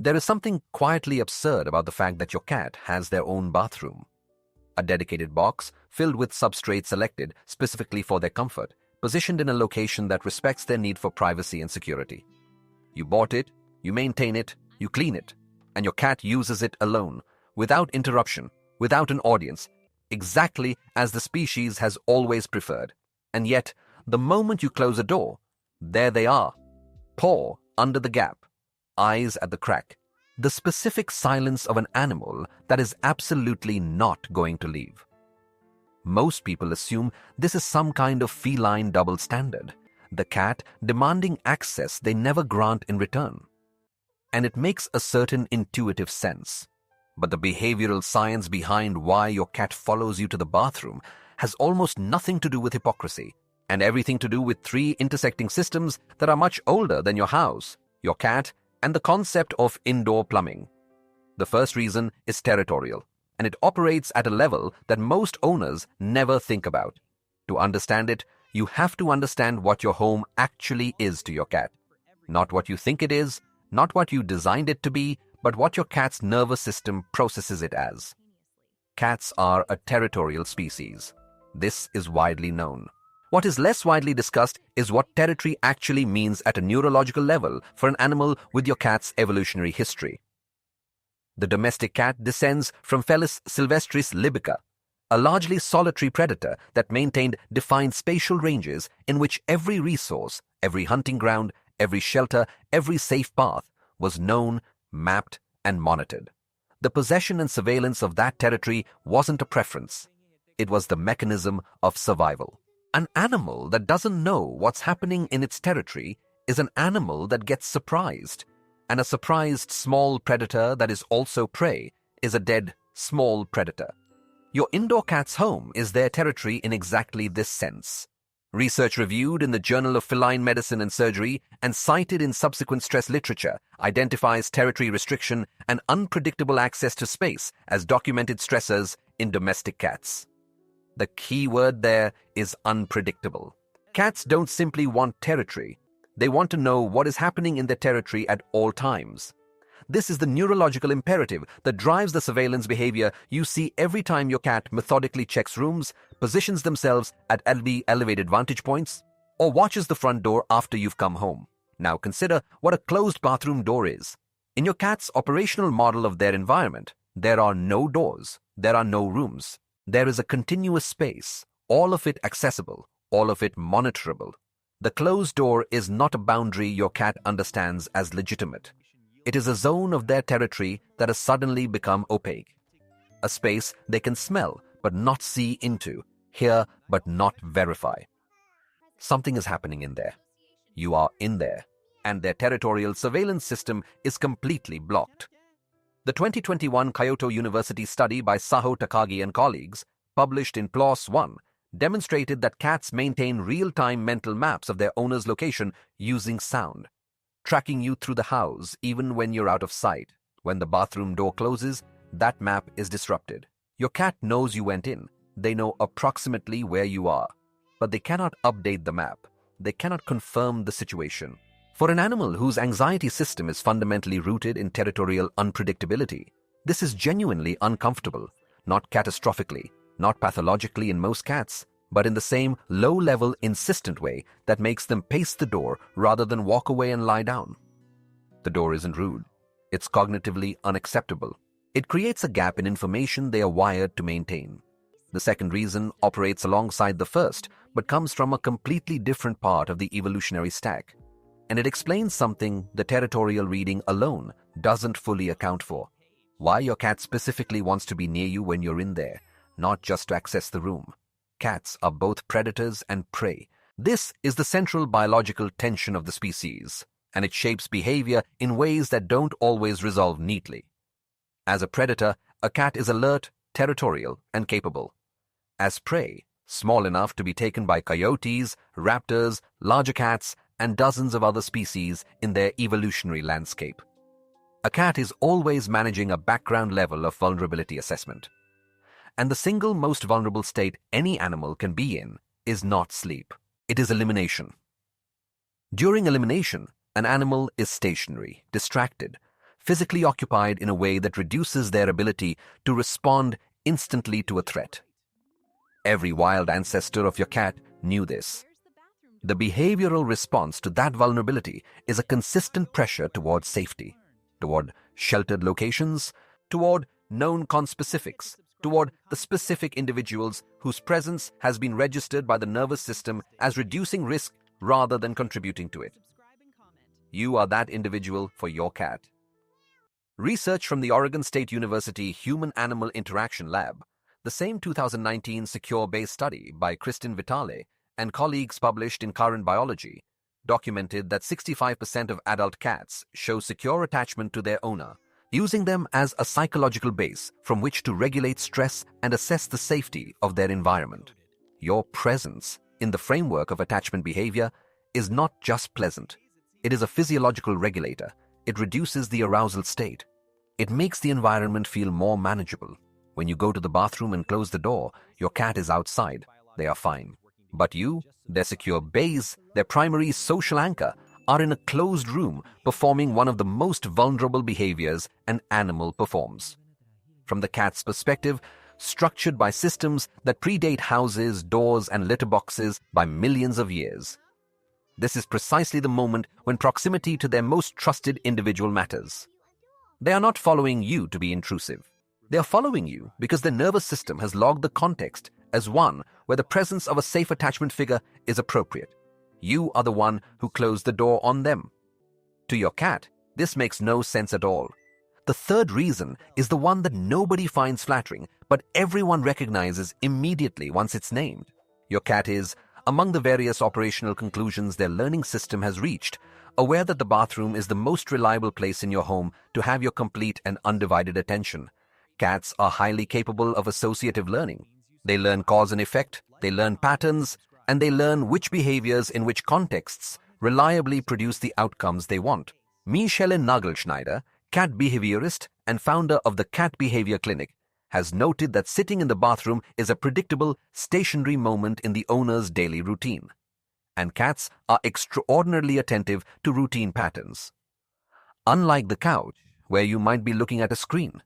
There is something quietly absurd about the fact that your cat has their own bathroom. A dedicated box filled with substrate selected specifically for their comfort, positioned in a location that respects their need for privacy and security. You bought it, you maintain it, you clean it, and your cat uses it alone, without interruption, without an audience, exactly as the species has always preferred. And yet, the moment you close a door, there they are, paw under the gap, eyes at the crack, the specific silence of an animal that is absolutely not going to leave. Most people assume this is some kind of feline double standard, the cat demanding access they never grant in return. And it makes a certain intuitive sense. But the behavioral science behind why your cat follows you to the bathroom has almost nothing to do with hypocrisy, and everything to do with three intersecting systems that are much older than your house, your cat, and the concept of indoor plumbing. The first reason is territorial, and it operates at a level that most owners never think about. To understand it, you have to understand what your home actually is to your cat. Not what you think it is, not what you designed it to be, but what your cat's nervous system processes it as. Cats are a territorial species. This is widely known. What is less widely discussed is what territory actually means at a neurological level for an animal with your cat's evolutionary history. The domestic cat descends from Felis sylvestris libica, a largely solitary predator that maintained defined spatial ranges in which every resource, every hunting ground, every shelter, every safe path was known, mapped, and monitored. The possession and surveillance of that territory wasn't a preference. It was the mechanism of survival. An animal that doesn't know what's happening in its territory is an animal that gets surprised, and a surprised small predator that is also prey is a dead small predator. Your indoor cat's home is their territory in exactly this sense. Research reviewed in the Journal of Feline Medicine and Surgery and cited in subsequent stress literature identifies territory restriction and unpredictable access to space as documented stressors in domestic cats. The key word there is unpredictable. Cats don't simply want territory. They want to know what is happening in their territory at all times. This is the neurological imperative that drives the surveillance behavior you see every time your cat methodically checks rooms, positions themselves at elevated vantage points, or watches the front door after you've come home. Now consider what a closed bathroom door is. In your cat's operational model of their environment, there are no doors, there are no rooms. There is a continuous space, all of it accessible, all of it monitorable. The closed door is not a boundary your cat understands as legitimate. It is a zone of their territory that has suddenly become opaque. A space they can smell but not see into, hear but not verify. Something is happening in there. You are in there, and their territorial surveillance system is completely blocked. The 2021 Kyoto University study by Takagi and colleagues, published in PLOS ONE, demonstrated that cats maintain real-time mental maps of their owner's location using sound, tracking you through the house even when you're out of sight. When the bathroom door closes, that map is disrupted. Your cat knows you went in. They know approximately where you are, but they cannot update the map. They cannot confirm the situation. For an animal whose anxiety system is fundamentally rooted in territorial unpredictability, this is genuinely uncomfortable, not catastrophically, not pathologically in most cats, but in the same low-level, insistent way that makes them pace the door rather than walk away and lie down. The door isn't rude. It's cognitively unacceptable. It creates a gap in information they are wired to maintain. The second reason operates alongside the first, but comes from a completely different part of the evolutionary stack. And it explains something the territorial reading alone doesn't fully account for. Why your cat specifically wants to be near you when you're in there, not just to access the room. Cats are both predators and prey. This is the central biological tension of the species, and it shapes behavior in ways that don't always resolve neatly. As a predator, a cat is alert, territorial, and capable. As prey, small enough to be taken by coyotes, raptors, larger cats, and dozens of other species in their evolutionary landscape. A cat is always managing a background level of vulnerability assessment. And the single most vulnerable state any animal can be in is not sleep. It is elimination. During elimination, an animal is stationary, distracted, physically occupied in a way that reduces their ability to respond instantly to a threat. Every wild ancestor of your cat knew this. The behavioral response to that vulnerability is a consistent pressure toward safety, toward sheltered locations, toward known conspecifics, toward the specific individuals whose presence has been registered by the nervous system as reducing risk rather than contributing to it. You are that individual for your cat. Research from the Oregon State University Human-Animal Interaction Lab, the same 2019 secure-based study by Kristin Vitale and colleagues published in Current Biology, documented that 65% of adult cats show secure attachment to their owner, using them as a psychological base from which to regulate stress and assess the safety of their environment. Your presence in the framework of attachment behavior is not just pleasant. It is a physiological regulator. It reduces the arousal state. It makes the environment feel more manageable. When you go to the bathroom and close the door, your cat is outside. They are fine. But you, their secure base, their primary social anchor, are in a closed room performing one of the most vulnerable behaviors an animal performs. From the cat's perspective, structured by systems that predate houses, doors, and litter boxes by millions of years. This is precisely the moment when proximity to their most trusted individual matters. They are not following you to be intrusive. They are following you because their nervous system has logged the context as one where the presence of a safe attachment figure is appropriate. You are the one who closed the door on them. To your cat, this makes no sense at all. The third reason is the one that nobody finds flattering, but everyone recognizes immediately once it's named. Your cat is, among the various operational conclusions their learning system has reached, aware that the bathroom is the most reliable place in your home to have your complete and undivided attention. Cats are highly capable of associative learning. They learn cause and effect, they learn patterns, and they learn which behaviors in which contexts reliably produce the outcomes they want. Michelle Nagelschneider, cat behaviorist and founder of the Cat Behavior Clinic, has noted that sitting in the bathroom is a predictable, stationary moment in the owner's daily routine. And cats are extraordinarily attentive to routine patterns. Unlike the couch, where you might be looking at a screen.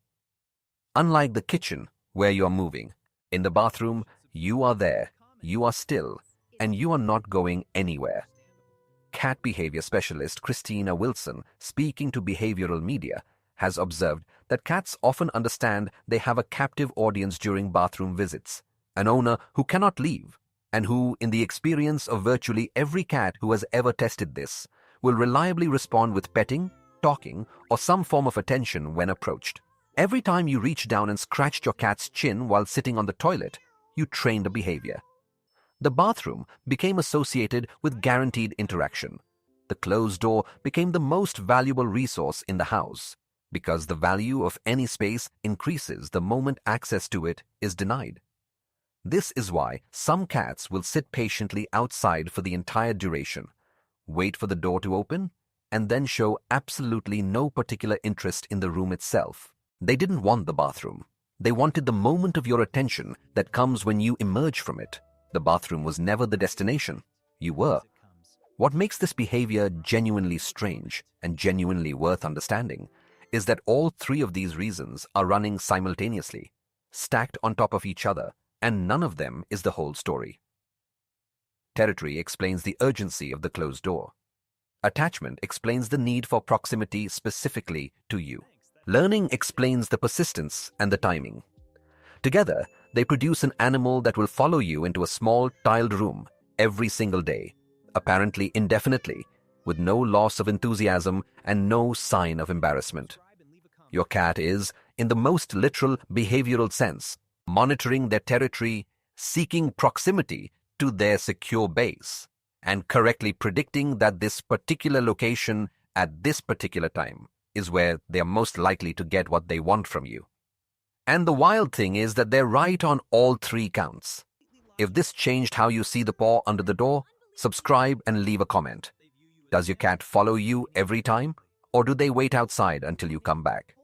Unlike the kitchen, where you are moving. In the bathroom, you are there, you are still, and you are not going anywhere. Cat behavior specialist Christina Wilson, speaking to behavioral media, has observed that cats often understand they have a captive audience during bathroom visits, an owner who cannot leave, and who, in the experience of virtually every cat who has ever tested this, will reliably respond with petting, talking, or some form of attention when approached. Every time you reached down and scratched your cat's chin while sitting on the toilet, you trained a behavior. The bathroom became associated with guaranteed interaction. The closed door became the most valuable resource in the house, because the value of any space increases the moment access to it is denied. This is why some cats will sit patiently outside for the entire duration, wait for the door to open, and then show absolutely no particular interest in the room itself. They didn't want the bathroom. They wanted the moment of your attention that comes when you emerge from it. The bathroom was never the destination. You were. What makes this behavior genuinely strange and genuinely worth understanding is that all three of these reasons are running simultaneously, stacked on top of each other, and none of them is the whole story. Territory explains the urgency of the closed door. Attachment explains the need for proximity specifically to you. Learning explains the persistence and the timing. Together, they produce an animal that will follow you into a small tiled room every single day, apparently indefinitely, with no loss of enthusiasm and no sign of embarrassment. Your cat is, in the most literal behavioral sense, monitoring their territory, seeking proximity to their secure base, and correctly predicting that this particular location at this particular time is where they are most likely to get what they want from you. And the wild thing is that they're right on all three counts. If this changed how you see the paw under the door, subscribe and leave a comment. Does your cat follow you every time, or do they wait outside until you come back?